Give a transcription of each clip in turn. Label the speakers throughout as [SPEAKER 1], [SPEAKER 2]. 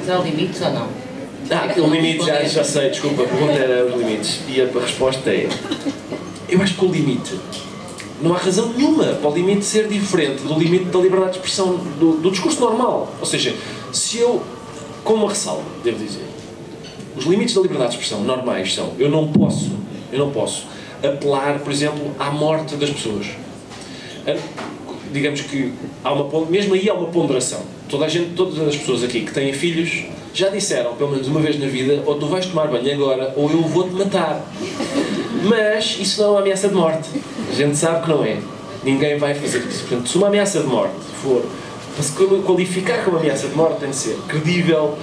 [SPEAKER 1] Mas há limites ou não?
[SPEAKER 2] O limite já sei, desculpa, a pergunta era os limites. E a resposta é... Eu acho que o limite... Não há razão nenhuma para o limite ser diferente do limite da liberdade de expressão do discurso normal. Ou seja, se eu... Com uma ressalva, devo dizer. Os limites da liberdade de expressão normais são... Eu não posso apelar, por exemplo, à morte das pessoas. Digamos que mesmo aí há uma ponderação. Todas as pessoas aqui que têm filhos já disseram, pelo menos uma vez na vida, ou tu vais tomar banho agora, ou eu vou-te matar. Mas isso não é uma ameaça de morte. A gente sabe que não é. Ninguém vai fazer isso. Portanto, se uma ameaça de morte for, para se qualificar como ameaça de morte, tem de ser credível,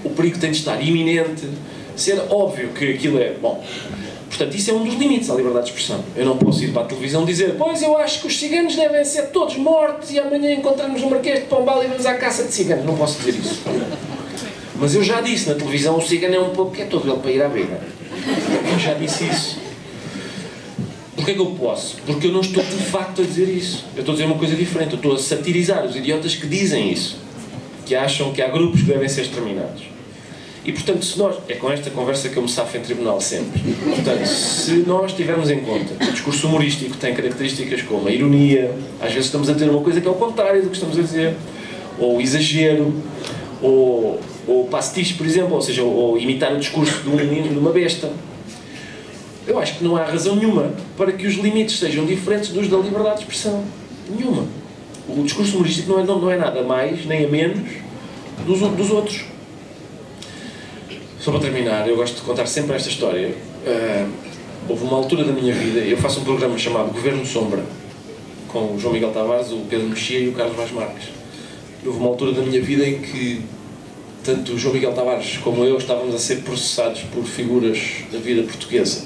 [SPEAKER 2] o perigo tem de estar iminente, ser óbvio que aquilo é bom. Portanto, isso é um dos limites à liberdade de expressão. Eu não posso ir para a televisão dizer: pois eu acho que os ciganos devem ser todos mortos e amanhã encontramos no Marquês de Pombal e vamos à caça de ciganos. Não posso dizer isso. Mas eu já disse na televisão: o cigano é um pouco que é todo ele para ir à beira. Eu já disse isso. Porquê é que eu posso? Porque eu não estou de facto a dizer isso. Eu estou a dizer uma coisa diferente. Eu estou a satirizar os idiotas que dizem isso. Que acham que há grupos que devem ser exterminados. E, portanto, se nós... É com esta conversa que eu me safo em tribunal sempre. Portanto, se nós tivermos em conta que o discurso humorístico tem características como a ironia, às vezes estamos a ter uma coisa que é o contrário do que estamos a dizer, ou o exagero, ou o pastiche, por exemplo, ou seja, ou imitar o discurso de um menino, de uma besta. Eu acho que não há razão nenhuma para que os limites sejam diferentes dos da liberdade de expressão. Nenhuma. O discurso humorístico não é nada mais, nem a menos, dos outros. Só para terminar, eu gosto de contar sempre esta história. Houve uma altura da minha vida, eu faço um programa chamado Governo Sombra, com o João Miguel Tavares, o Pedro Mexia e o Carlos Vaz Marques. Houve uma altura da minha vida em que tanto o João Miguel Tavares como eu estávamos a ser processados por figuras da vida portuguesa.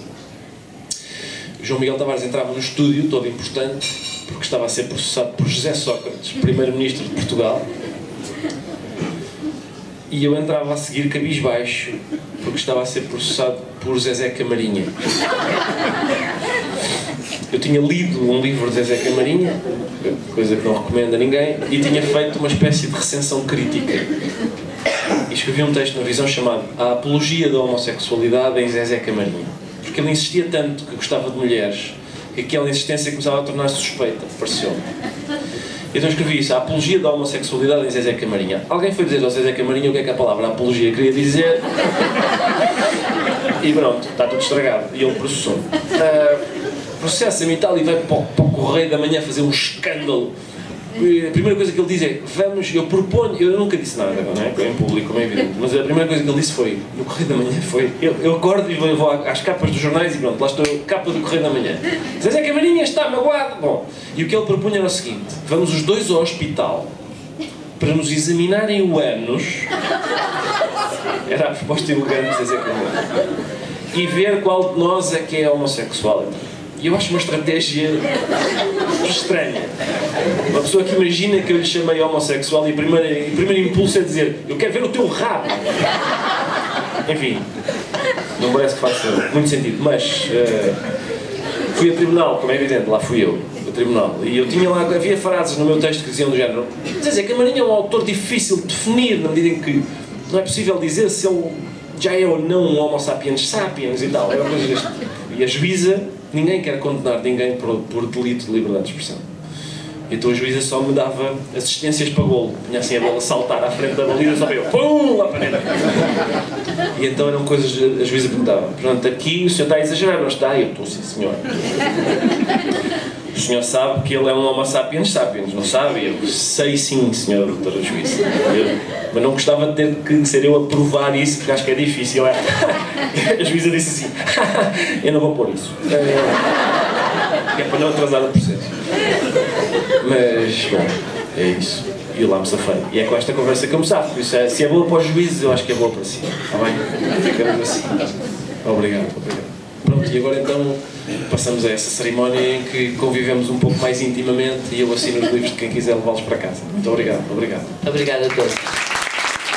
[SPEAKER 2] O João Miguel Tavares entrava no estúdio, todo importante, porque estava a ser processado por José Sócrates, primeiro-ministro de Portugal. E eu entrava a seguir cabisbaixo, porque estava a ser processado por Zezé Camarinha. Eu tinha lido um livro de Zezé Camarinha, coisa que não recomendo a ninguém, e tinha feito uma espécie de recensão crítica. E escrevi um texto na Visão chamado A Apologia da Homossexualidade em Zezé Camarinha. Porque ele insistia tanto que gostava de mulheres, que aquela insistência começava a tornar-se suspeita, pareceu-me. Então escrevi isso, a apologia da homossexualidade em Zezé Camarinha. Alguém foi dizer ao Zezé Camarinha o que é que a palavra apologia queria dizer. E pronto, está tudo estragado. E ele processou. Processa-me e tal, e vai para o Correio da Manhã fazer um escândalo. A primeira coisa que ele diz é: eu proponho, eu nunca disse nada, não é? Em público, como é evidente, mas a primeira coisa que ele disse foi, no Correio da Manhã, foi, eu acordo e vou às capas dos jornais e pronto, lá estou, capa do Correio da Manhã. Zezé Camarinha está magoado. Bom, e o que ele propunha era o seguinte: vamos os dois ao hospital para nos examinarem o ânus, era a proposta elegante de Zezé Camarinha, e ver qual de nós é que é homossexual. E eu acho uma estratégia estranha. Uma pessoa que imagina que eu lhe chamei homossexual e o primeiro impulso é dizer: eu quero ver o teu rabo. Enfim, não parece que faça muito sentido, mas fui a tribunal, como é evidente, lá fui eu, a tribunal, e eu tinha lá, havia frases no meu texto que diziam do género: Zezé Camarinha é um autor difícil de definir, na medida em que não é possível dizer se ele já é ou não um homo sapiens sapiens e tal, é uma coisa deste tipo. E a juíza, ninguém quer condenar ninguém por delito de liberdade de expressão. Então a juíza só me dava assistências para golo. Tinha assim a bola saltar à frente da baliza, só veio pum, lá para dentro. E então eram coisas, a juíza perguntava: portanto, aqui o senhor está a exagerar, não está? Eu estou, sim senhor. O senhor sabe que ele é um homo sapiens sapiens, não sabe? Eu sei sim, senhora doutora juíza. Mas não gostava de ter que ser eu a provar isso, porque acho que é difícil. A juíza disse assim: eu não vou pôr isso. É para não atrasar o processo. Mas, bom, é isso. E lá me safei. E é com esta conversa que eu me safo. Por isso se é boa para os juízes, eu acho que é boa para si. Está bem? Ficamos assim. Obrigado. Pronto, e agora então passamos a essa cerimónia em que convivemos um pouco mais intimamente e eu assino os livros de quem quiser levá-los para casa. Muito obrigado.
[SPEAKER 1] Obrigado a todos.